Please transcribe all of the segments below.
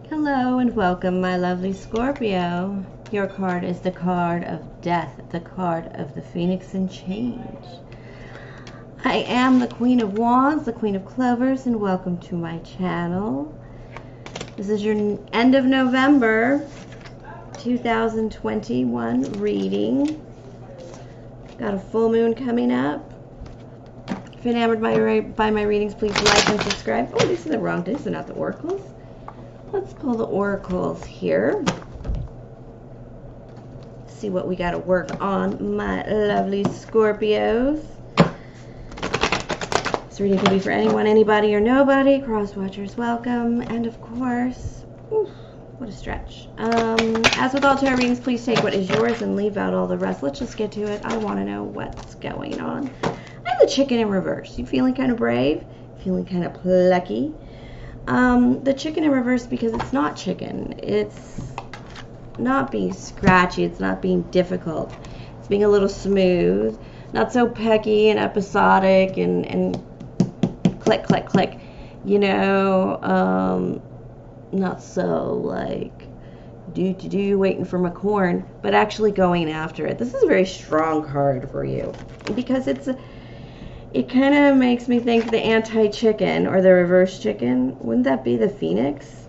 Hello and welcome, my lovely Scorpio. Your card is the card of death, the card of the Phoenix and change. I am the Queen of Wands, the Queen of Clovers, and welcome to my channel. This is your end of November 2021 reading. Got a full moon coming up. If you're enamored by my readings, please like and subscribe. Oh, these are the wrong, these are not the oracles. Let's pull the oracles here. See what we got to work on, my lovely Scorpios. This reading can be for anyone, anybody, or nobody. Cross watchers welcome. And of course, oof, what a stretch. As with all tarot readings, please take what is yours and leave out all the rest. Let's just get to it. I want to know what's going on. I have the chicken in reverse. You feeling kind of brave? Feeling kind of plucky? The chicken in reverse because it's not chicken. It's not being scratchy. It's not being difficult. It's being a little smooth. Not so pecky and episodic and click, click, click. You know, not so like do waiting for my corn, but actually going after it. This is a very strong card for you because it kind of makes me think the anti-chicken or the reverse chicken. Wouldn't that be the Phoenix?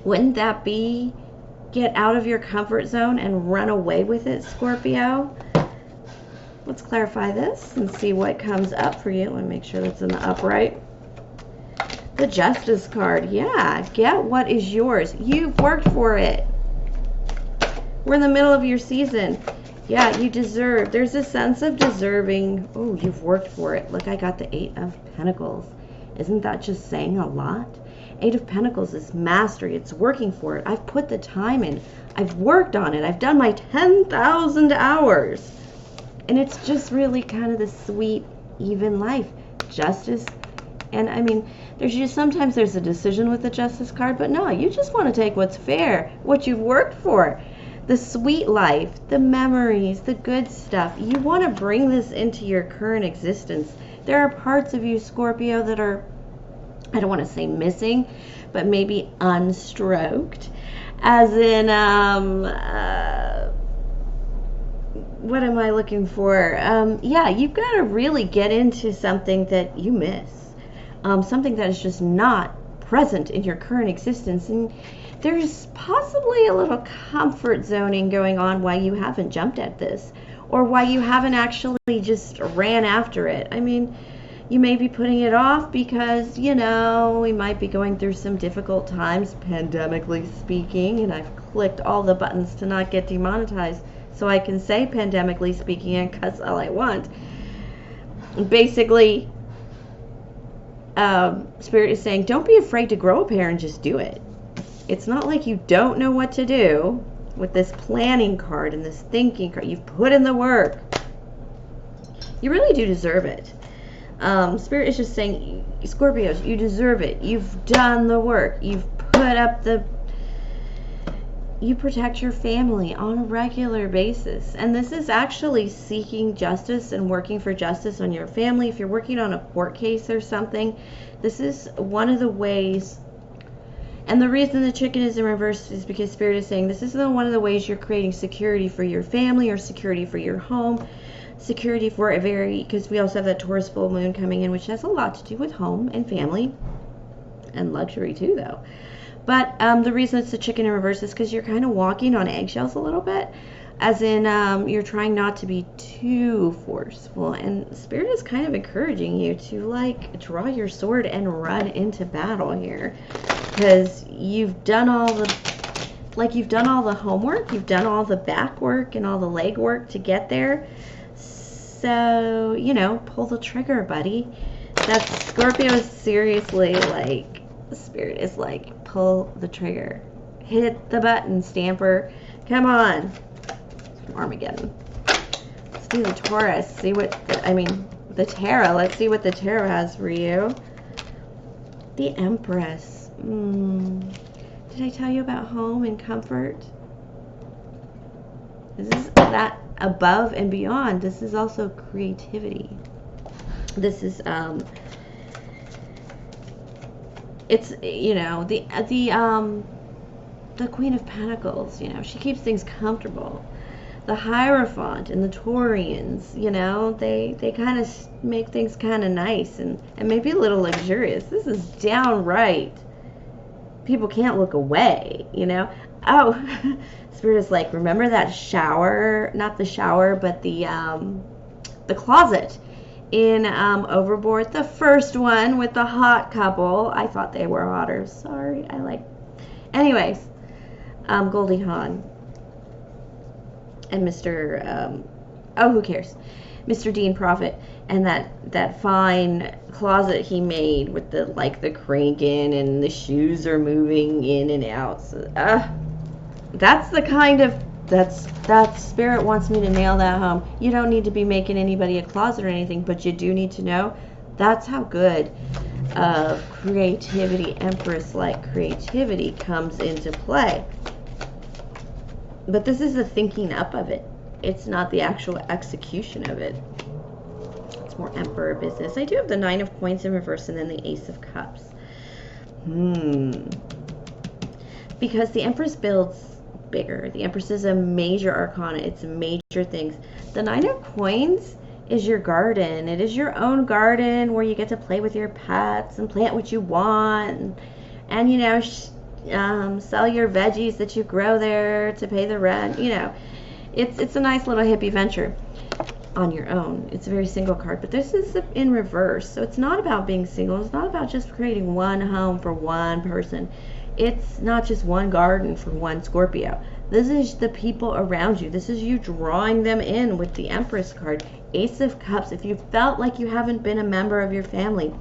Wouldn't that be get out of your comfort zone and run away with it, Scorpio? Let's clarify this and see what comes up for you. Let me make sure that's in the upright. The Justice card. Yeah, get what is yours. You've worked for it. We're in the middle of your season. Yeah, you deserve. There's a sense of deserving. Oh, you've worked for it. Look, I got the 8 of Pentacles. Isn't that just saying a lot? 8 of Pentacles is mastery. It's working for it. I've put the time in. I've worked on it. I've done my 10,000 hours. And it's just really kind of the sweet, even life. Justice. And I mean, sometimes there's a decision with the Justice card, but no, you just want to take what's fair, what you've worked for. The sweet life, the memories, the good stuff. You want to bring this into your current existence. There are parts of you, Scorpio, that are, I don't want to say missing, but maybe unstroked. As in, what am I looking for? Yeah, you've got to really get into something that you miss. Something that is just not present in your current existence. And there's possibly a little comfort zoning going on why you haven't jumped at this, or why you haven't actually just ran after it. I mean, you may be putting it off because, you know, we might be going through some difficult times, pandemically speaking, and I've clicked all the buttons to not get demonetized so I can say pandemically speaking and cuss all I want. Basically, Spirit is saying, don't be afraid to grow a pair and just do it. It's not like you don't know what to do with this planning card and this thinking card. You've put in the work. You really do deserve it. Spirit is just saying, Scorpios, you deserve it. You've done the work. You've put up you protect your family on a regular basis. And this is actually seeking justice and working for justice on your family. If you're working on a court case or something, this is one of the ways. And the reason the chicken is in reverse is because Spirit is saying this is one of the ways you're creating security for your family or security for your home, security for because we also have that Taurus full moon coming in, which has a lot to do with home and family and luxury too, though. But the reason it's the chicken in reverse is because you're kind of walking on eggshells a little bit, as in you're trying not to be too forceful. And Spirit is kind of encouraging you to like draw your sword and run into battle here, because you've done all the homework, you've done all the back work and all the leg work to get there. So, you know, pull the trigger, buddy. That Scorpio is seriously like, Spirit is like, pull the trigger. Hit the button, Stamper. Come on. Armageddon. Let's do the Taurus. See what, the Tarot. Let's see what the Tarot has for you. The Empress. Did I tell you about home and comfort? This is that above and beyond. This is also creativity. This is it's, you know, the Queen of Pentacles, you know, she keeps things comfortable. The Hierophant and the Taurians, you know, they kind of make things kind of nice and maybe a little luxurious. This is downright. People can't look away, you know. Oh, Spirit is like, remember that shower, not the shower, but the closet in Overboard, the first one with the hot couple. I thought they were hotter. Sorry, anyways, Goldie Hawn and Mr. Who cares? Mr. Dean Prophet, and that fine closet he made with the cranking and the shoes are moving in and out. So, that's the kind of that Spirit wants me to nail that home. You don't need to be making anybody a closet or anything, but you do need to know that's how good creativity, Empress-like creativity comes into play. But this is the thinking up of it. It's not the actual execution of it. It's more Emperor business. I do have the 9 of Coins in reverse and then the Ace of Cups. Because the Empress builds bigger. The Empress is a major arcana. It's major things. The 9 of Coins is your garden. It is your own garden where you get to play with your pets and plant what you want. And you know, sell your veggies that you grow there to pay the rent. You know, it's a nice little hippie venture on your own. It's a very single card, but this is in reverse. So it's not about being single. It's not about just creating one home for one person. It's not just one garden for one Scorpio. This is the people around you. This is you drawing them in with the Empress card. Ace of Cups. If you felt like you haven't been a member of your family,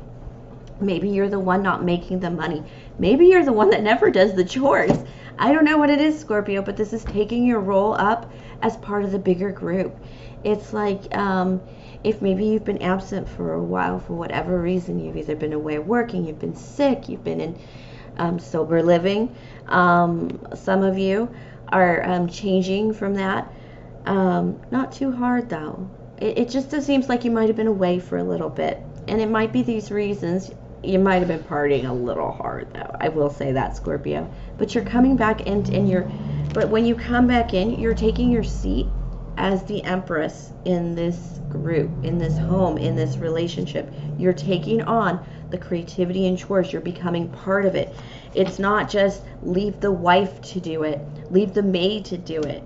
maybe you're the one not making the money. Maybe you're the one that never does the chores. I don't know what it is, Scorpio, but this is taking your role up as part of the bigger group. It's like if maybe you've been absent for a while for whatever reason. You've either been away working, you've been sick, you've been in sober living. Some of you are changing from that. Not too hard, though. It just seems like you might have been away for a little bit. And it might be these reasons. You might have been partying a little hard, though. I will say that, Scorpio. But you're coming back in, but when you come back in, you're taking your seat as the Empress in this group, in this home, in this relationship. You're taking on the creativity and chores. You're becoming part of it. It's not just leave the wife to do it, leave the maid to do it.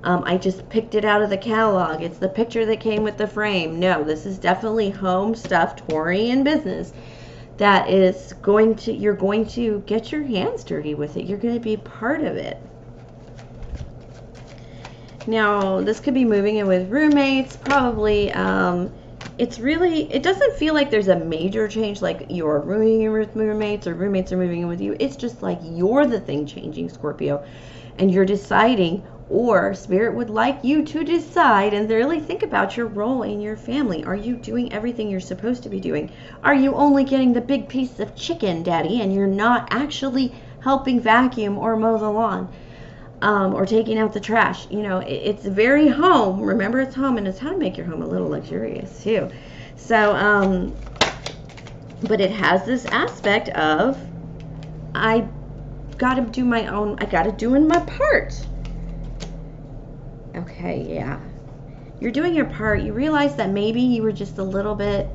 I just picked it out of the catalog. It's the picture that came with the frame. No, this is definitely home stuff, Taurian business. That is you're going to get your hands dirty with it. You're going to be part of it. Now, this could be moving in with roommates, probably. It doesn't feel like there's a major change, like you're moving in with roommates or roommates are moving in with you. It's just like you're the thing changing, Scorpio, and you're deciding, or Spirit would like you to decide and really think about your role in your family. Are you doing everything you're supposed to be doing? Are you only getting the big piece of chicken, Daddy, and you're not actually helping vacuum or mow the lawn? Or taking out the trash? You know, it's very home. Remember, it's home, and it's how to make your home a little luxurious too. So, but it has this aspect of I got to do my own. I got to do in my part. Okay, yeah, you're doing your part. You realize that maybe you were just a little bit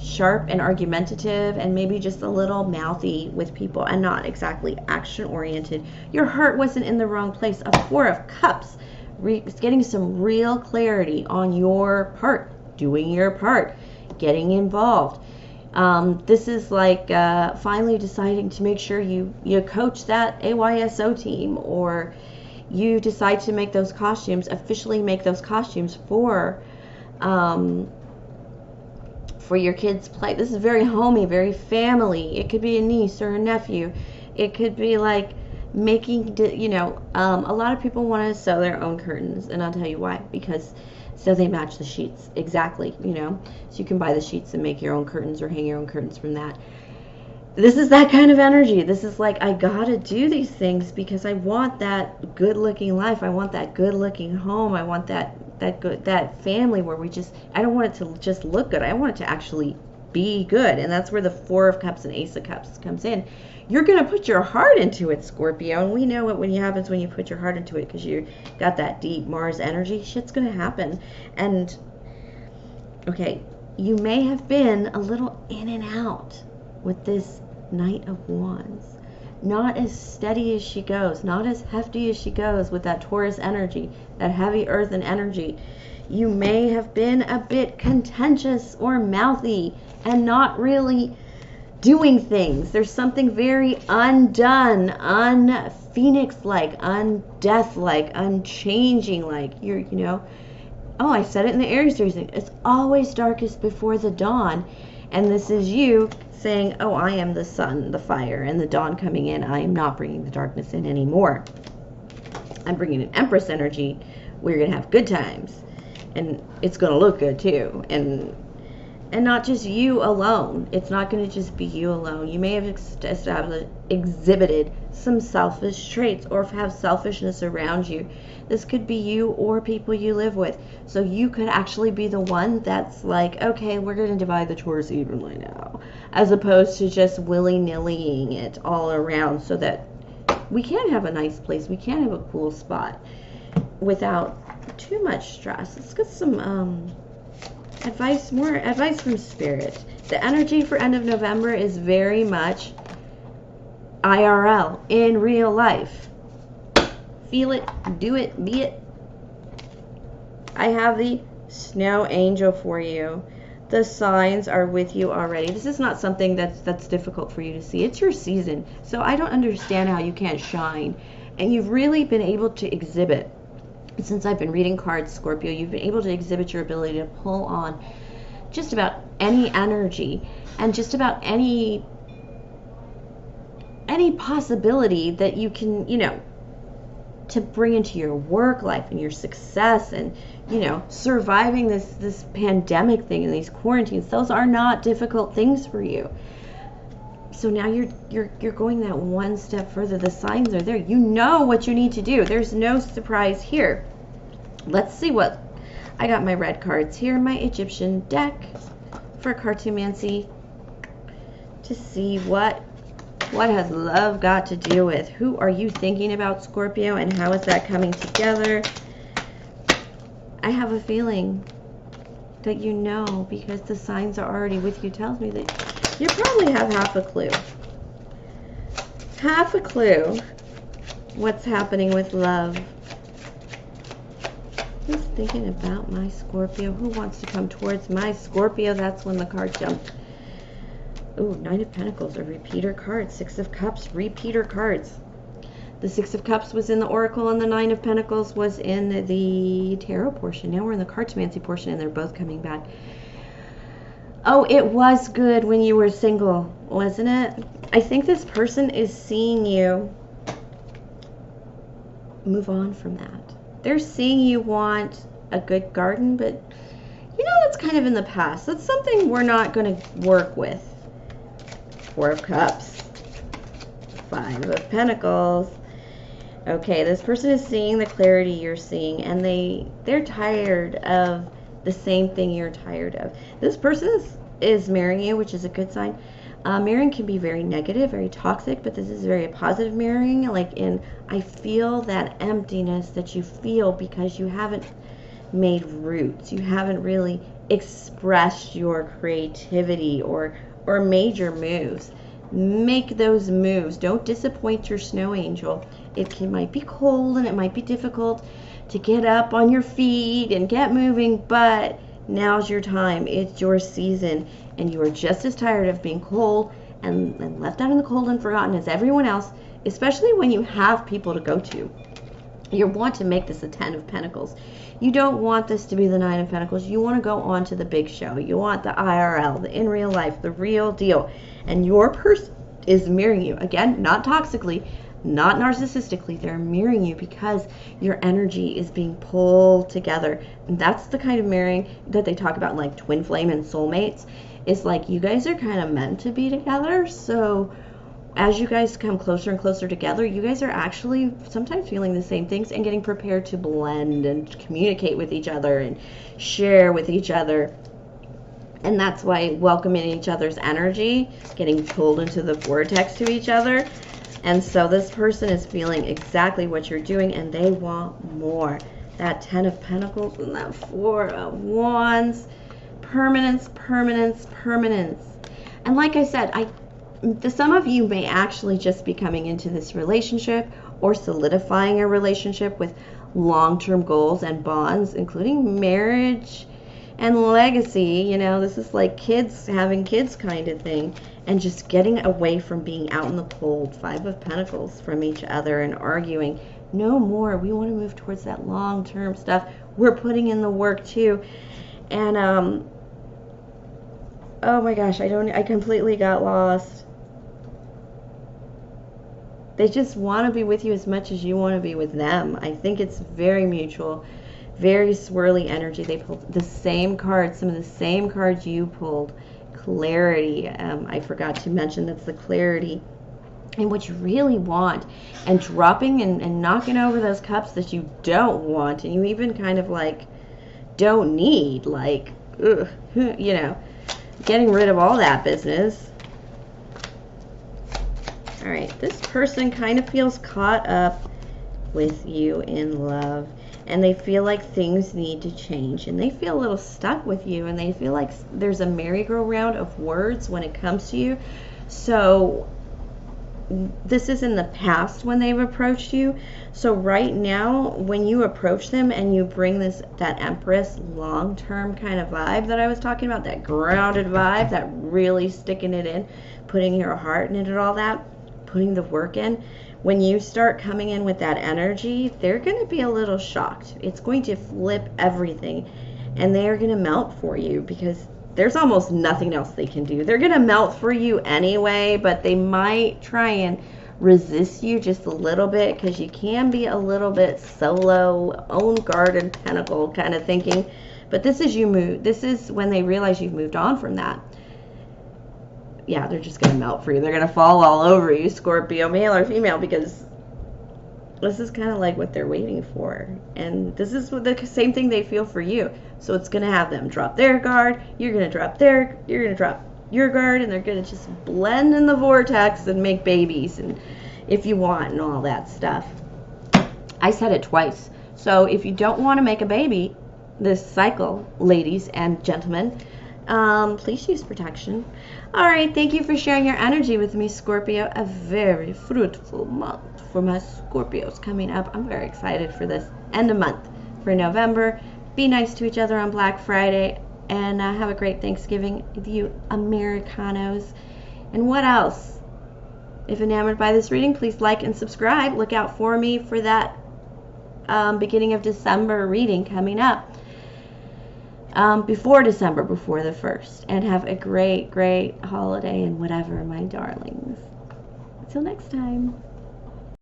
sharp and argumentative and maybe just a little mouthy with people and not exactly action oriented. Your heart wasn't in the wrong place. A 4 of Cups, getting some real clarity on your part, doing your part, getting involved. This is like finally deciding to make sure you coach that AYSO team, or you decide to make those costumes, officially make those costumes for your kids' play. This is very homey, very family. It could be a niece or a nephew. It could be like making, a lot of people want to sew their own curtains, and I'll tell you why. Because so they match the sheets exactly, so you can buy the sheets and make your own curtains or hang your own curtains from that. This is that kind of energy. This is like, I gotta do these things because I want that good looking life. I want that good looking home. I want that family where I don't want it to just look good. I want it to actually be good. And that's where the Four of Cups and Ace of Cups comes in. You're going to put your heart into it, Scorpio. And we know what happens when you put your heart into it, because you got that deep Mars energy. Shit's going to happen. And, okay, you may have been a little in and out with this Knight of Wands. Not as steady as she goes, not as hefty as she goes with that Taurus energy, that heavy earthen energy. You may have been a bit contentious or mouthy and not really doing things. There's something very undone, un-Phoenix-like, undeath-like, unchanging-like. You know, oh, I said it in the Aries reading. It's always darkest before the dawn. And this is you saying, oh, I am the sun, the fire, and the dawn coming in. I am not bringing the darkness in anymore. I'm bringing an Empress energy. We're going to have good times. And it's going to look good, too. And not just you alone. It's not going to just be you alone. You may have exhibited some selfish traits or have selfishness around you. This could be you or people you live with. So you could actually be the one that's like, okay, we're going to divide the chores evenly now, as opposed to just willy-nillying it all around, so that we can have a nice place, we can have a cool spot without too much stress. Let's get some more advice from Spirit. The energy for end of November is very much IRL, in real life. Feel it, do it, be it. I have the Snow Angel for you. The signs are with you already. This is not something that's difficult for you to see. It's your season. So I don't understand how you can't shine. And you've really been able to exhibit. Since I've been reading cards, Scorpio, you've been able to exhibit your ability to pull on just about any energy and just about any possibility that you can, you know, to bring into your work life and your success and, you know, surviving this pandemic thing and these quarantines. Those are not difficult things for you. So now you're going that one step further. The signs are there. You know what you need to do. There's no surprise here. Let's see what I got. My red cards here, my Egyptian deck for Cartomancy, to see what has love got to do with? Who are you thinking about, Scorpio, and how is that coming together? I have a feeling that you know, because the signs are already with you. Tells me that you probably have half a clue. Half a clue what's happening with love. Who's thinking about my Scorpio? Who wants to come towards my Scorpio? That's when the card jumped. Ooh, Nine of Pentacles, a repeater card. Six of Cups, repeater cards. The Six of Cups was in the Oracle, and the Nine of Pentacles was in the Tarot portion. Now we're in the Cartomancy portion, and they're both coming back. Oh, it was good when you were single, wasn't it? I think this person is seeing you move on from that. They're seeing you want a good garden, but you know, that's kind of in the past. That's something we're not going to work with. Four of Cups, Five of Pentacles. Okay, this person is seeing the clarity you're seeing, and they're tired of the same thing you're tired of. This person is marrying you, which is a good sign. Marrying can be very negative, very toxic, but this is very positive marrying. Like I feel that emptiness that you feel because you haven't made roots. You haven't really expressed your creativity or major moves. Make those moves. Don't disappoint your snow angel. Might be cold and it might be difficult to get up on your feet and get moving, but now's your time. It's your season, and you are just as tired of being cold and left out in the cold and forgotten as everyone else, especially when you have people to go to. You want to make this a 10 of Pentacles. You don't want this to be the 9 of Pentacles. You want to go on to the big show. You want the IRL, the in real life, the real deal. And your person is mirroring you. Again, not toxically, not narcissistically. They're mirroring you because your energy is being pulled together. And that's the kind of mirroring that they talk about, like twin flame and soulmates. It's like you guys are kind of meant to be together. So as you guys come closer and closer together, you guys are actually sometimes feeling the same things and getting prepared to blend and communicate with each other and share with each other. And that's why welcoming each other's energy, getting pulled into the vortex to each other. And so this person is feeling exactly what you're doing, and they want more. That 10 of Pentacles and that 4 of Wands. Permanence, permanence, permanence. And like I said, some of you may actually just be coming into this relationship or solidifying a relationship with long-term goals and bonds, including marriage and legacy. You know, this is like kids, having kids kind of thing, and just getting away from being out in the cold. 5 of Pentacles from each other and arguing. No more. We want to move towards that long-term stuff. We're putting in the work too. And oh my gosh, I completely got lost. They just want to be with you as much as you want to be with them. I think it's very mutual, very swirly energy. They pulled the same cards, some of the same cards you pulled. Clarity. I forgot to mention that's the clarity and what you really want, and dropping and knocking over those cups that you don't want, and you even kind of like don't need, like, ugh, you know, getting rid of all that business. All right, this person kind of feels caught up with you in love, and they feel like things need to change, and they feel a little stuck with you, and they feel like there's a merry-go-round of words when it comes to you. So this is in the past when they've approached you. So right now, when you approach them and you bring that Empress long-term kind of vibe that I was talking about, that grounded vibe, that really sticking it in, putting your heart in it and all that, putting the work in, when you start coming in with that energy, they're going to be a little shocked. It's going to flip everything, and they are going to melt for you, because there's almost nothing else they can do. They're going to melt for you anyway, but they might try and resist you just a little bit, because you can be a little bit solo, own garden pentacle kind of thinking. But this is this is when they realize you've moved on from that. Yeah, they're just going to melt for you. They're going to fall all over you, Scorpio, male or female, because this is kind of like what they're waiting for. And this is the same thing they feel for you. So it's going to have them drop their guard. You're going to drop your guard, and they're going to just blend in the vortex and make babies, and if you want, and all that stuff. I said it twice. So if you don't want to make a baby this cycle, ladies and gentlemen, please use protection. All right, thank you for sharing your energy with me, Scorpio. A very fruitful month for my Scorpios coming up. I'm very excited for this end of month for November. Be nice to each other on Black Friday, and have a great Thanksgiving, you Americanos. And what else? If enamored by this reading, please like and subscribe. Look out for me for that beginning of December reading coming up. Before December, before the 1st. And have a great, great holiday and whatever, my darlings. Until next time.